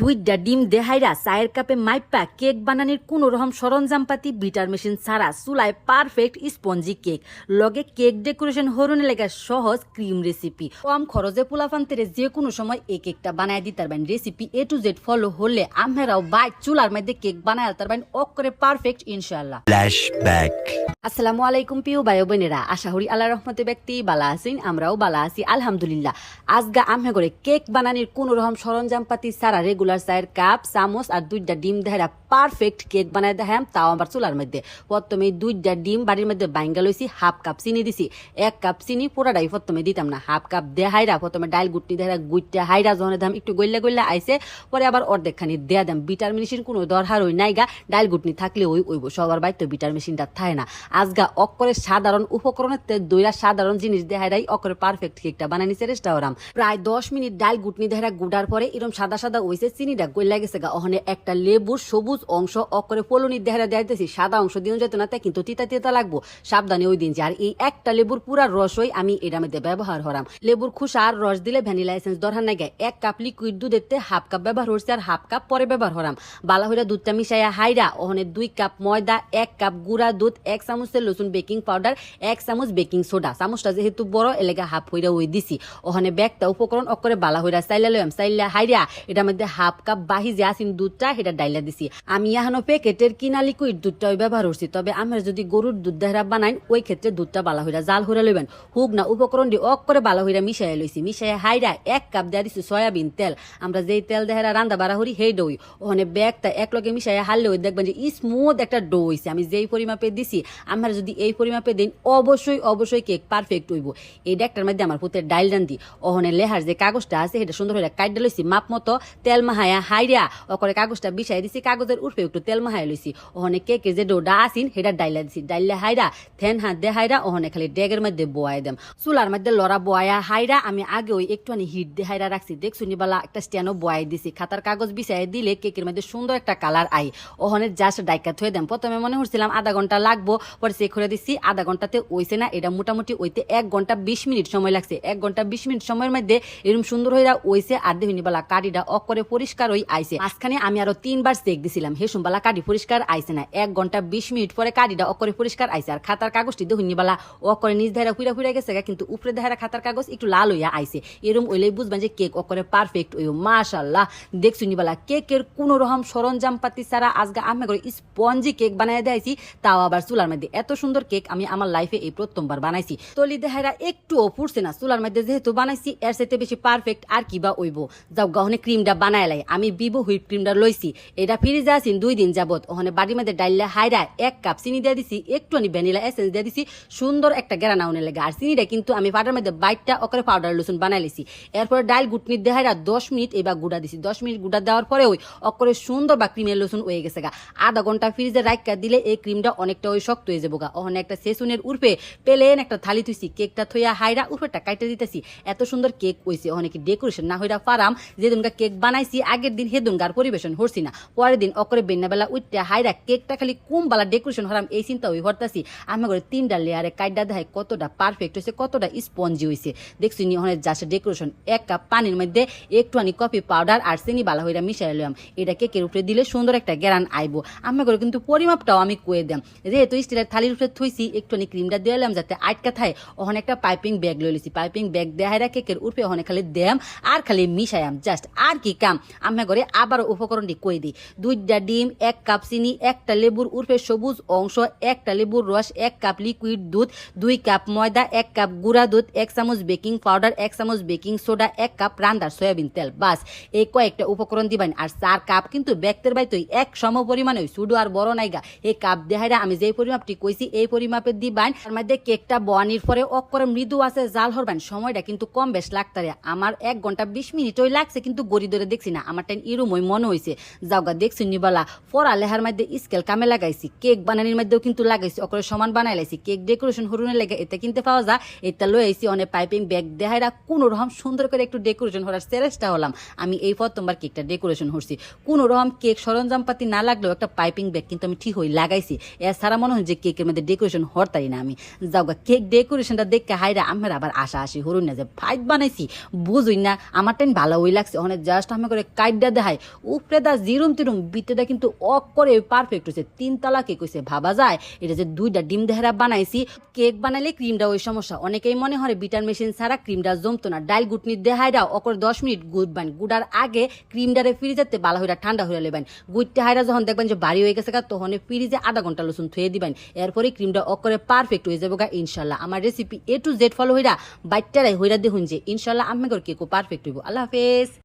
দুইটা ডিম দেহাইরা চায়ের কাপে মাইপা কেক বানানির কোন রকম সরঞ্জামপাতি বিটার মেশিন ছাড়া চুলায় পারফেক্ট স্পঞ্জি কেক লগে কেক ডেকোরেশন হরুনে লেগা সহজ ক্রিম রেসিপি কম খরচে পোলাফান্তেরে যে কোনো সময় এই কেকটা বানায় দিতে পারবেন। Recipe A to Z follow হলে আমরাও বাইক চুলার মধ্যে কেক বানায় দিতে পারবেন অকরে পারফেক্ট ইনশাআল্লাহ। ফ্ল্যাশব্যাক। আসসালামু আলাইকুম প্রিয় ভাই বোনেরা, আশা করি আল্লাহ রহমতে ব্যক্তি বালা আছেন, আমরাও বালা আছি আলহামদুলিল্লাহ। আজগা আমে করে কেক বানানির কোন রকম সরঞ্জামপাতি ছাড়া রেগুলার চায়ের কাপ চামচ আর দুইটা ডিম দেহারা পারফেক্ট কেক বানায় দেখাম, তাও আমার চুলার মধ্যে। প্রথমে দুইটা ডিম বাড়ির মধ্যে বাইঙ্গা লইছি, হাফ কাপ চিনি দিছি। 1 কাপ চিনি পুরাটাই প্রথমে দিতাম না, হাফ কাপ দেহাইরা প্রথমে ডাইল গুটনি দেহারা গুইটা হাইরা যখন দাম একটু গইলা গইলা আইছে, পরে আবার অর্ধেক খানি দেয়া দাম। বিটার মেশিন কোনো দরকার হই নাইগা, ডাইল গুটনি থাকলে ওইব সবার বাইতো বিটার মেশিনটা থাকে না। আজগা অকরে সাধারণ উপকরণের দইরা সাধারণ জিনিস দেহাইরাই অকরে পারফেক্ট কেকটা বানাই নিছে রেস্টুরেন্ট। প্রায় 10 মিনিট ডাইল গুটনি দেহারা গুডার পরে এরকম সাদা সাদা হইছে, চিনিটা গইলা গেছে গা। ওখানে একটা লেবুর সবুজ অংশ অকরে পলনি দেহারা দেখাইতেছি, সাদা অংশ দিন যেত না, তাই কিন্তু তিতা তিতা লাগবো, সাবধানে ওই দিন। আর এই একটা লেবুর পুরা রসই আমি এর মধ্যে ব্যবহার করাম। লেবুর খোসা আর রস দিলে ভ্যানিলা এসেন্স দরকার নাই। 1 কাপ লিকুইড দুধ এতে হাফ কাপ ব্যবহার হচ্ছে আর হাফ কাপ পরে ব্যবহার করাম। বালা হইরা দুধটা মিশাইয়া হাইরা ওখানে 2 কাপ ময়দা, 1 কাপ গুঁড়া দুধ, 1 চামচ লসুন বেকিং পাউডার, 1 চামচ বেকিং সোডা। চামচটা যেহেতু বড় এলাকা হাফ হইরা ওই দিছি। ওখানে ব্যাগটা উপকরণ অকরে বালা হইরা চাইলা লইম, চাইলা হাইরা এটার মধ্যে হাফ কাপ বাহি যে আসিন দুধটা সেটা ডাইলা দিছি। আমি এখনো প্যাকেটের কিনা লিকুইড দুধটা ব্যবহার করছি, তবে আমরা যদি গরুর দুধ দেহরা বানাই ওই ক্ষেত্রে দুধটা বালা হইরা জাল হইরা লইবেন। হুক না উপকরণ দিয়ে অকরে বালা হইরা মিশাইয়া লইছি। মিশাইয়া হাইরা 1 কাপ দেয়া দিছি সয়াবিন তেল। আমরা যেই তেল দেহরা রান্দা বাড়া হরি সেই ডই ওখানে ব্যাগটা একলগে মিশাইয়া হারলে ওই দেখবেন যে স্মুথ একটা ডো হইছে। আমি যেই পরিমাপে দিছি আমরা যদি এই পরিমাপে দিন অবশ্যই কেক পারফেক্ট হইব। এই ডেকটার মধ্যে আমার পুতের ডাইল রান্ধি ওখানে লেহার যে কাগজটা আছে সেটা সুন্দর হইরা কাইটা লইছি, মাপ মতো তেল মাহায়া হাইরা অকরে কাগজটা বিছাই দিছি, কাগজের উর্ফে একটু তেল মাহাই লইছি। ওখানে কেকের যে ডোটা আসিন সেটা ডাইলা দিছি, ডাইলে হাইরা থেন হাত দিয়ে হাইরা ওখানে খালি ডেগের মধ্যে বোয়াই দেম। চুলার মধ্যে লড়া বোয়া হাইরা আমি আগে ওই একটুখানি হিট দিয়ে হাইরা রাখছি। দেখছুনি নিবালা একটা স্ট্যান্ডও বোয়াই দিছি। খাতার কাগজ বিছাই দিলে কেকের মধ্যে সুন্দর একটা কালার আই। ওখানে জাস্ট ডাইকা থয়ে দেম। প্রথমে মনে করছিলাম আধা ঘন্টা লাগবো, পরে চেক করে দিছি আধা ঘন্টাতে ওইছে না, এটা মোটামুটি ওইতে 1 ঘন্টা 20 মিনিট সময় লাগছে। 1 ঘন্টা 20 মিনিট সময়ের মধ্যে এরকম সুন্দর হইরা ওইছে। আর দেখুনি বালা কাঠিটা অকরে পরিষ্কার হই আইছে। মাঝখানে আমি আরো 3 বার চেক দিছিলাম, হেসুম বালা কাঠি পরিষ্কার আইছে না। 1 ঘন্টা 20 মিনিট পরে কাঠিটা অকরে পরিষ্কার আইছে। আর খাতার কাগজটি দেখুনি বালা অকরে নিজ ধারা হুইরা গেছে, কিন্তু উপরে ধারা খাতার কাগজ একটু লাল হইয়া আইছে। এরকম হইলেই বুঝবেন যে কেক অকরে পারফেক্ট হইব। মাশাআল্লাহ দেখছুনি বালা কেকের কোন রকম সরঞ্জামপাতি ছাড়া আজকে আমি করে স্পঞ্জি কেক বানাই দিয়েছি, তাও আবার চুলার মধ্যে। এত সুন্দর কেক আমি আমার লাইফে এই প্রথমবার বানাইছি। তলি দেহারা একটুও ফুটছে না, চুলার মধ্যে যেহেতু বানাইছি এর সাথে বেশি পারফেক্ট আর কিবা হইব। যাও গহনে ক্রিমটা বানাই লাই। আমি বিবো হুইপ ক্রিমটা লইছি, এটা ফ্রিজে আছেন 2 দিন যাবত। ওখানে বাড়ির মধ্যে ডাইলে হাইরা 1 কাপ চিনি দিয়ে দিছি, একটুখানি ভ্যানিলা এসেন্স দিয়ে দিছি, সুন্দর একটা গেরানা উনে লাগে। আর চিনিটা কিন্তু আমি পাটার মধ্যে বাইটটা অকরে পাউডার লসুন বানাই লিছি। এরপরে ডাইল গুটনি দেহাইরা 10 মিনিট এবার গুড়া দিছি। 10 মিনিট গুড়া দেওয়ার পরে ওই অকরে সুন্দর বা ক্রিমের লসুন হয়ে গেছে গা। আধা ঘন্টা ফ্রিজে রাখা দিলে এই ক্রিমটা অনেকটা ওই শক্ত হয়ে যাবো গা। ওখানে একটা সেসুনের উর্ফে পেলেন একটা থালি থুইছি, কেকটা থইয়া হাইরা উর্ফেটা কাইটে দিতেছি। এত সুন্দর কেক হইছে। অনেকে ডেকোরেশন না হইরা পারাম, যেদিনকা কেক বানাইছি আগের দিন হেদুনগার পরিবেশন হরছি না, পরের দিন অকরে বেন্নাবেলা উঠতে হাইরা কেকটা খালি কুমবালা ডেকোরেশন হরাম এই চিন্তা ওই হরতাছি। আমি করে 3টা লেয়ারে কাইডা দেখাই কতটা পারফেক্ট হয়েছে, কতটা স্পঞ্জি হয়েছে। দেখছি নি ওখানে যাচ্ছে ডেকোরেশন। 1 কাপ পানির মধ্যে একটুখানি কফি পাউডার আর চিনি বালা হইরা মিশাই লইলাম। এটা কেকের উপরে দিলে সুন্দর একটা গেরান আইবো। আমি করে কিন্তু পরিমাপটাও আমি কয়ে দিলাম, যেহেতু স্টিলের থালির উপরে থইছি একটুখানি ক্রিমটা দিয়ে এলাম যাতে আটকা থাকে। ওখানে একটা পাইপিং ব্যাগ লই লিছি, পাইপিং ব্যাগ দেহাইরা কেকের উপরে ওখানে খালি দেম আর খালি মিশাইম, জাস্ট আর কি কাম। আমি করে আবার উপকরণটি কই দিই। 2টা ডিম, 1 কাপ চিনি, একটা লেবুর উর্ফে সবুজ অংশ, একটা লেবুর রস, 1 কাপ লিকুইড দুধ, 2 কাপ ময়দা, 1 কাপ গুঁড়া দুধ, 1 চামচ বেকিং পাউডার, 1 চামচ বেকিং সোডা, 1 কাপ রান্দার সয়াবিন তেল। বাস এই কয়েকটা উপকরণ দিবেন। আর 4 কাপ কিন্তু ব্যক্তের বাইতই এক সম পরিমাণে শুধু আর বড় নাইগা। এই কাপ দেহাইরা আমি যেই পরিমাপটি কইছি এই পরিমাপে দিবেন। তার মধ্যে কেকটা বয়ানির পরে অকরে মৃদু আছে জাল হরবেন, সময়টা কিন্তু কম বেশ লাগতারে। আমার 1 ঘন্টা 20 মিনিট ওই লাগছে, কিন্তু গড়ি ধরে দেখছি না, আমার টাইম এরম ওই মনে হয়েছে। যাওগা দেখছি নিবালা পড়া লেহার মধ্যে স্কেল কামে লাগাইছি, কেক বানানির মধ্যেও কিন্তু লাগাইছি, অকরে সমান বানাই লাইছি। কেক ডেকোরেশন হরুনে লেগে এটা কিনতে পাওয়া যায়, এটা লই আইছি। অনেক পাইপিং ব্যাগ দেহাইরা কোন রকম সুন্দর করে একটু ডেকোরেশন হওয়ার চেষ্টা হলাম। আমি এই প্রথমবার কেকটা ডেকোরেশন হচ্ছি। কোন রকম কেক সরঞ্জামপাতি না লাগলেও একটা পাইপিং ব্যাগ কিন্তু আমি ঠিক হই লাগাইছি। এছাড়া মনে হয় যে কেকের মধ্যে ডেকোরেশন হরতারি না আমি। যাওগা কেক ডেকোরেশনটা দেখে হাইরা আমার আবার আশা আসি হরুন না যে ফাইট বানাইছি বুঝুই না, আমার টাইম ভালো ওই লাগছে। ওখানে জাস্ট আমি করে করে কাইডা দেখায় উপরে দা জিরুম তিরুম বিতেটা কিন্তু অক করে পারফেক্ট হয়েছে 3 তলা কেক হয়েছে ভাবা যায় এটা যে 2টা ডিম দেহরা বানাইছি কেক বানাইলে ক্রিমটা ওই সমস্যা অনেকেই মনে হয় বিটার মেশিন ছাড়া ক্রিমটা জমতো না ডাইল গুটনি দেহাইরা অকর 10 মিনিট গুড বান গুডার আগে ক্রিমটারে ফ্রিজেতে বালা হইরা ঠান্ডা হইরা লেবেন গুইটটা হাইরা যখন দেখবেন যে ভারী হয়ে গেছে তখন ফ্রিজে আধা ঘন্টা লসুন থুয়ে দিবেন এরপরে ক্রিমটা অক করে পারফেক্ট হয়ে যাবে ইনশাল্লাহ আমার recipe A to Z follow হইরা বাইটারাই হইরা দেখুন যে ইনশাল্লাহ আমি কেকও পারফেক্ট হইব আল্লাহ হাফেজ।